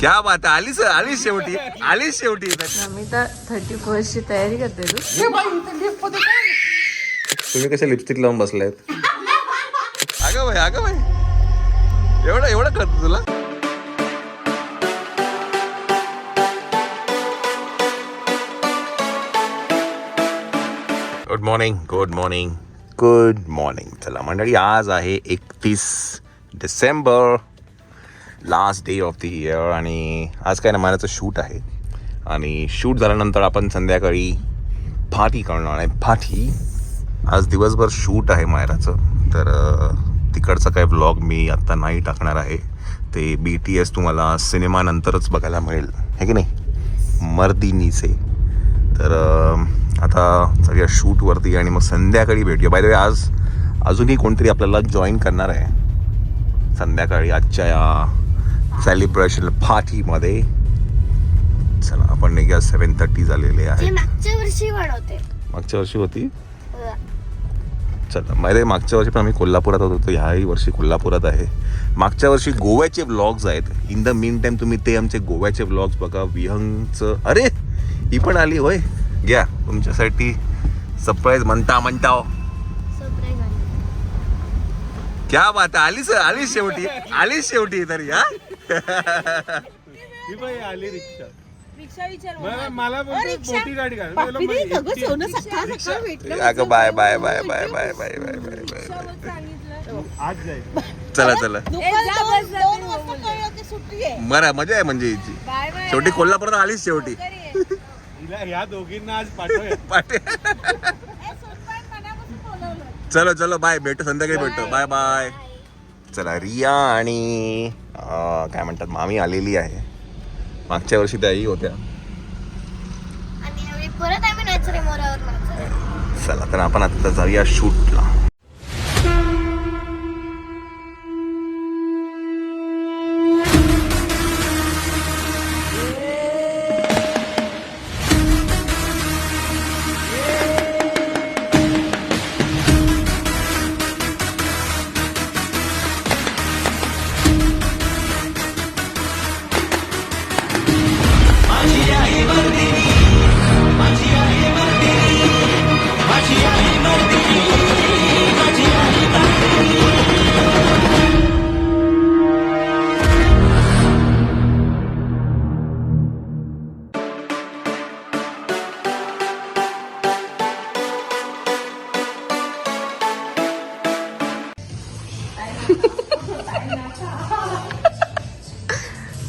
क्या बात आहे, आलीच शेवटी नमिता 31st ची तयारी करते तू. तुम्ही कशा लिपस्टिक लावून बसलायत? अगं बाई एवढं करतो तुला. Good morning. चला मंडळी, आज आहे 31 December, last day of the year. आणि आज काय ना, माझं शूट आहे आणि शूट झाल्यानंतर आपण संध्याकाळी पार्टी करणार आहे. पार्टी आज दिवसभर शूट आहे मायराचं, तर तिकडचा काय व्लॉग मी आत्ता नाही टाकणार आहे. ते BTS तुम्हाला सिनेमानंतरच बघायला मिळेल, है की नाही, मर्दिनीचे. तर आता सगळ्या शूटवरती आणि मग संध्याकाळी भेटूया. बाय द वे, आज अजूनही कोणतरी आपल्याला जॉईन करणार आहे संध्याकाळी आजच्या या सेलिब्रेशन पार्टीमध्ये. चला आपण निघूया. 7:30 झालेले आहे. मागच्या वर्षी होती. चला माहिती आहे, मागच्या वर्षी पण आम्ही कोल्हापुरात होतो, ह्याही वर्षी कोल्हापुरात आहे. मागच्या वर्षी गोव्याचे व्लॉग्स आहेत. इन द मीन टाइम तुम्ही ते आमचे गोव्याचे व्लॉग्स बघा. विहंगचं, अरे ही पण आली होय, घ्या तुमच्यासाठी सरप्राईज. म्हणता क्या बात आहे, आलीच शेवटी तरी. हा आली रिक्षा. मला मोठी गाडी अगं बाय आज जाईल. चला मरा मजा आहे म्हणजे हिची. शेवटी कोल्हापुरात आलीच शेवटी. ह्या दोघींना आज पाठव. चलो बाय, भेटू संध्याकाळी भेटू. बाय. चला, रिया आणि काय म्हणतात, मामी आलेली आहे. मागच्या वर्षी त्याही होत्या. चला तर आपण आता जाऊया शूटला.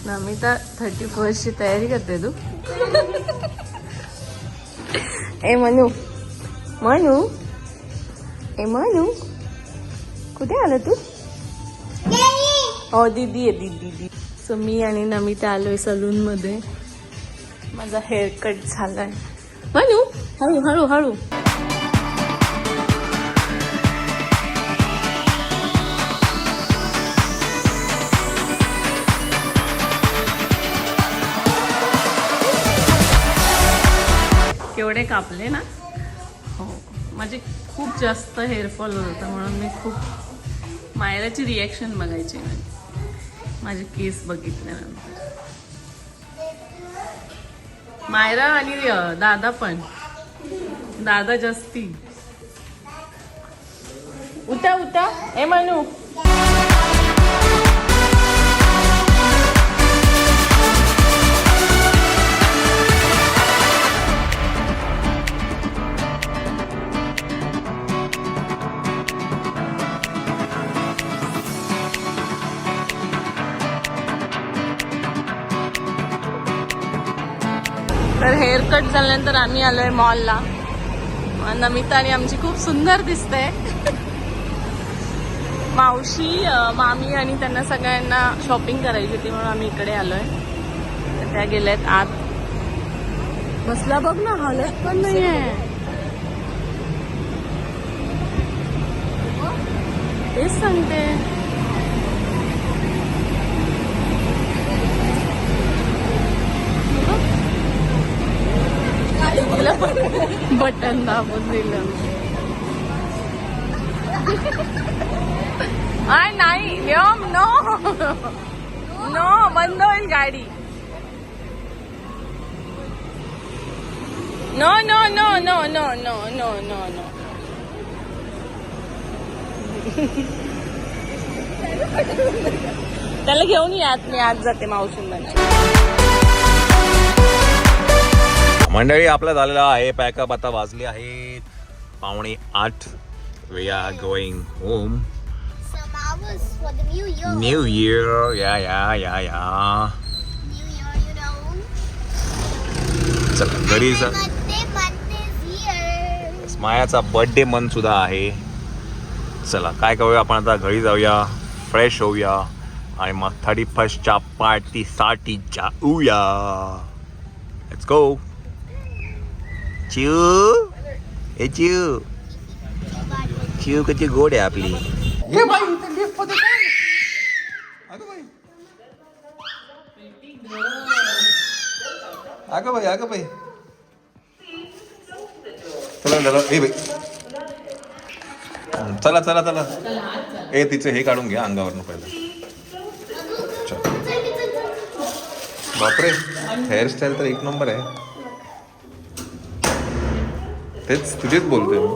नमिता 31st ची तयारी करते तू. ए मनू कुठे आलं तू? हो दीदी आहे दीदी. सो मी आणि नमिता आलोय सलून मध्ये. माझा हेअर कट झालाय. मनू हळू. केवढे कापले ना. हो, माझे खूप जास्त हेअरफॉल होत होता, म्हणून मी खूप मायराची रिॲक्शन बघायची माझे केस बघितल्यानंतर. मायरा आणि दादा पण. दादा जास्ती. उता ए मनू. तर हेअर कट झाल्यानंतर आम्ही आलोय मॉलला. नमिता आणि आमची खूप सुंदर दिसते. मावशी, मामी आणि त्यांना सगळ्यांना शॉपिंग करायची होती, म्हणून आम्ही इकडे आलोय. तर त्या गेल्यात आत. बसला बघ ना, हालत पण नाहीये. तेच सांगते. बटन दाबून दिलं. नाही नो बंद होईल गाडी. No no no no no no no no no त्याला घेऊन यात मी आज जाते मावशींमध्ये. मंडळी आपला झालेला आहे पॅकअप. आता वाजले आहेत 7:45. We are going home. Some hours for the New Year. New year. या New Year, you know. चला घरी जा. Birthday month is here. मायाचा बर्थडे मंथ सुद्धा आहे. चला काय करूया आपण आता घरी जाऊया, फ्रेश होऊया आणि मग 31st पार्टीसाठी जाऊया. Let's go. चिऊ ए चिऊ चिऊ कशी गोड आहे आपली. अगं बाई चला चला चला ए तिचं हे काढून घ्या अंगावरनं पहिलं. बापरे हेअरस्टाईल तर एक नंबर आहे. तेच तुझेच बोलतोय मी.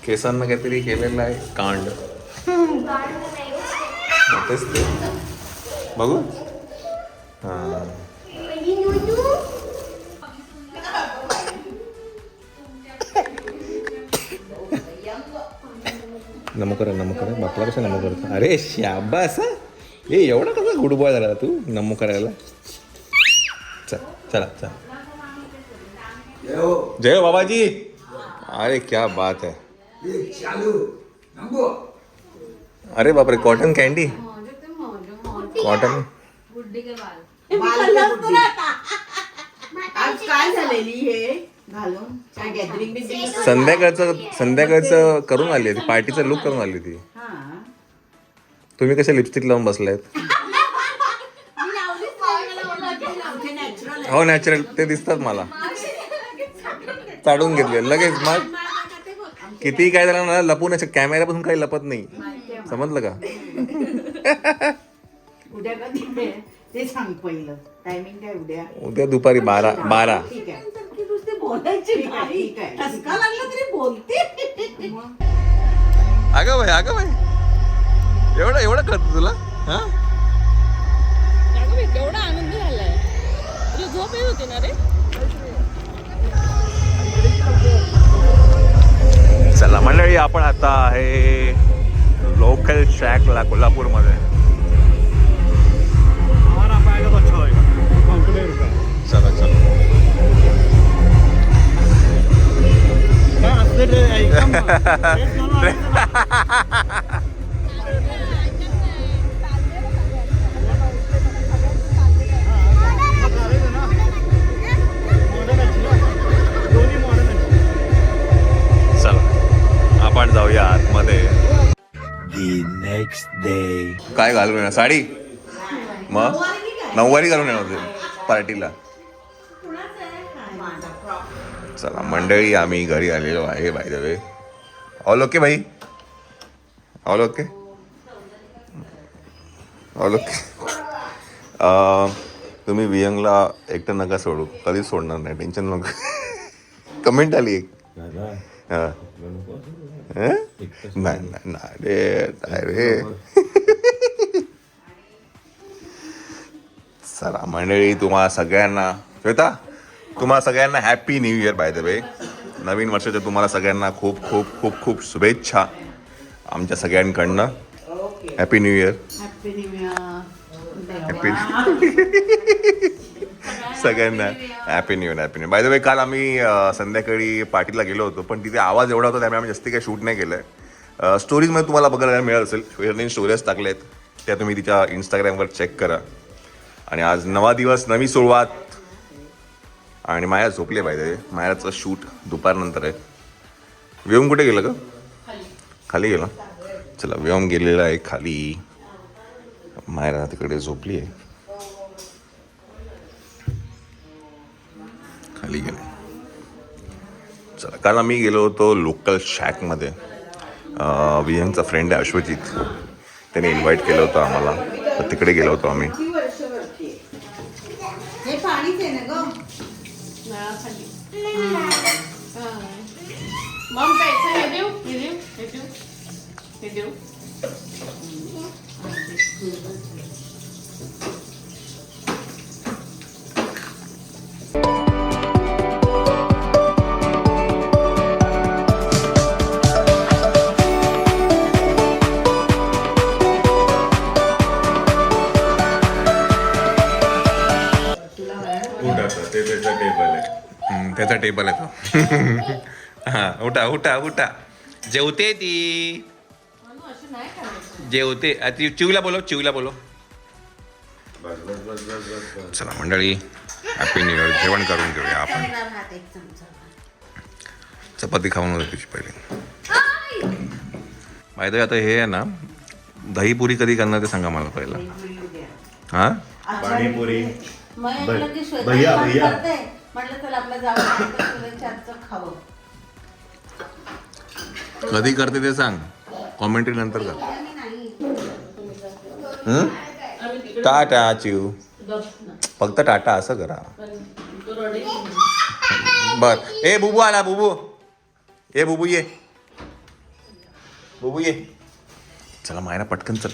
केसांना काहीतरी केलेलं आहे कांड. तेच ते बघू. हा नमो करा बापला कशा नमो करतो. अरे शाबास. ए एवढा कसा गुड बॉय झाला तू नमो करायला. चल चला चल. जय हो बाबाजी. अरे क्या बात है. अरे बापरे कॉटन कॅन्डी. कॉटन आज काय झालेली हे घालून काय गॅदरिंग बिदरिंग संध्याकाळचं करून आली होती. पार्टीचा लुक करून आली होती. तुम्ही कशा लिपस्टिक लावून बसलायत. हो नॅचरल ते दिसतात मला. चाडून घेतले लगेच. मग किती काय झालं ना लपून कॅमेऱ्यापासून काही लपत नाही. समजलं का. उद्या कधी आहे? ते सांग पहिलं टायमिंग काय उद्या. उद्या दुपारी 12. ठीक आहे बोलायची ठसका लागला तरी बोलते. अगं बाई एवढं करतो तुला. हा केवढा आनंद झालाय. तुला झोप येत होती ना रे. चला मंडळी आपण आता आहे लोकल शॅकला कोल्हापूरमध्ये. हमारा पाएगा तो अच्छा होएगा. कॉन्फिडेंट का. चला चला. काय असले ते एकदम तेच मला वाटतं. दोन्ही मॉडर्न आहेत. चला आपण जाऊया आतमध्ये. Next day. काय घालून येणार साडी. मग नऊवारी घालून येणार होते पार्टीला. चला मंडळी आम्ही घरी आलेलो आहे. By the way all okay भाई. All okay. तुम्ही वियंगला एकटं नका सोडू. कधीच सोडणार नाही. टेन्शन नका. कमेंट आली एक. हां नाही रे. चला मंडळी तुम्हाला सगळ्यांना happy new year. By the way नवीन वर्षाच्या तुम्हाला सगळ्यांना खूप खूप खूप खूप शुभेच्छा आमच्या सगळ्यांकडनं. Happy new year. Happy new year. Happy सगळ्यांना happy new year. By the way काल आम्ही संध्याकाळी पार्टीला गेलो होतो पण तिथे आवाज एवढा होता त्यामुळे आम्ही जास्ती काही शूट नाही केलं. स्टोरीजमध्ये तुम्हाला बघायला मिळत असेल. नवीन स्टोरीज टाकल्या आहेत त्या तुम्ही तिच्या इंस्टाग्रामवर चेक करा. आणि आज नवा दिवस नवी सुरुवात. आणि माया झोपले पाहिजे. मायाचं शूट दुपारनंतर आहे. व्योम कुठे गेलं का. खाली गेला. चला व्योम गेलेला आहे खाली. मायरा तिकडे झोपली आहे. खाली गेले. चला काल आम्ही गेलो होतो लोकल शॅकमध्ये. विहंगचा फ्रेंड आहे अश्वजित. त्याने इन्व्हाइट केलं होतं आम्हाला तर तिकडे गेलो होतो आम्ही. मग प्यायचं हे देऊ हे देऊ हे देऊ हे देऊ त्याचा टेबल आहे तो. हा उठा उठा उठा जेवते ती असं नाही करायचं. जेवते ती चिवला बोलो चिवला बोलो. चला मंडळी हॅपी न्यू इयर. जेवण करून घेऊया आपण. हात एक चमचा. चपाती खाऊन होती तुझी पहिले. माहिती आता हे आहे ना दहीपुरी कधी करणार ते सांगा मला पहिलं. हा पाणीपुरी मग म्हटलं की श्वेता भैया, जेवण भैया. करते. म्हटलं चल आपलं जाऊन तुला खावं. कधी करते ते सांग. कॉमेंट्री नंतर कर. आणि नाही. टाटा चिव. गप ना. फक्त टाटा असं करा. पण तो रडेल. बर ए बुबू आला बुबू. ए बुबू ये बुबू ये. चला मायना पटकन चल.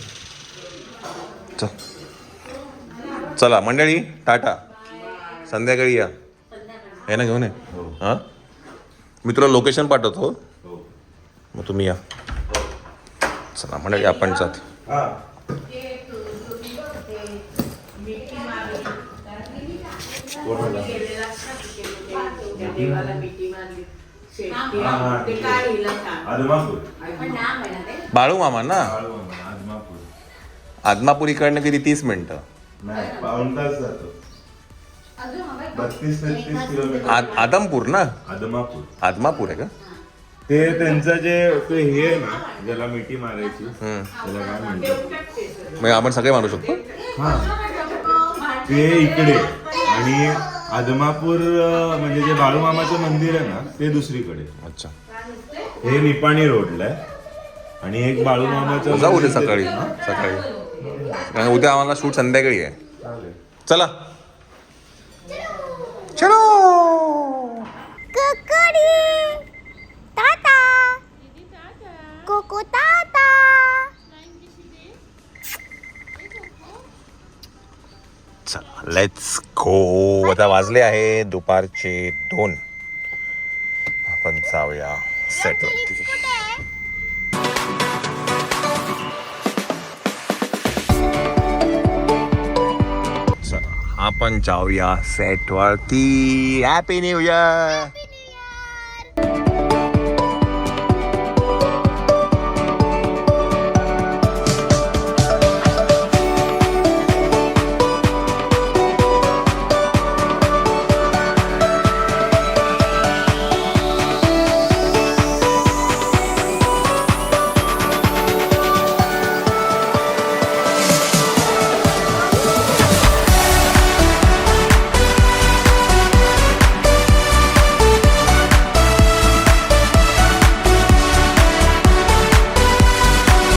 चल चला मंडळी टाटा. संध्याकाळी या. हे ना घेऊन ये. हां मी तुला लोकेशन पाठवतो. मग तुम्ही या. चला मंडळी आपण जात. बाळू मामा ना आदमापूर इकडनं किती 30 मिनिटं. पाऊण तास जातो. 32-33 किलोमीटर. आदमपूर ना आदमापूर. आदमापूर आहे का. ते त्यांचं जे ते हे आहे ना ज्याला मिठी मारायची त्याला काय म्हणतात. मग आपण सगळे मारू शकतो. हा ते इकडे आणि आदमापूर म्हणजे जे बाळूमामाचं मंदिर आहे ना ते दुसरीकडे. अच्छा हे निपाणी रोडला आहे आणि एक बाळूमामाचं जाऊ उद्या मंदिर ते- सकाळी. हा? सकाळी कारण उद्या आम्हाला शूट संध्याकाळी आहे. चालेल. चला चलो. Kukuri. Tata. Kuku tata. चला लेट्स गो. आता वाजले आहे दुपारचे 2. आपण जाऊया सेट वरती. चला आपण जाऊया सेट वरती. Happy new year.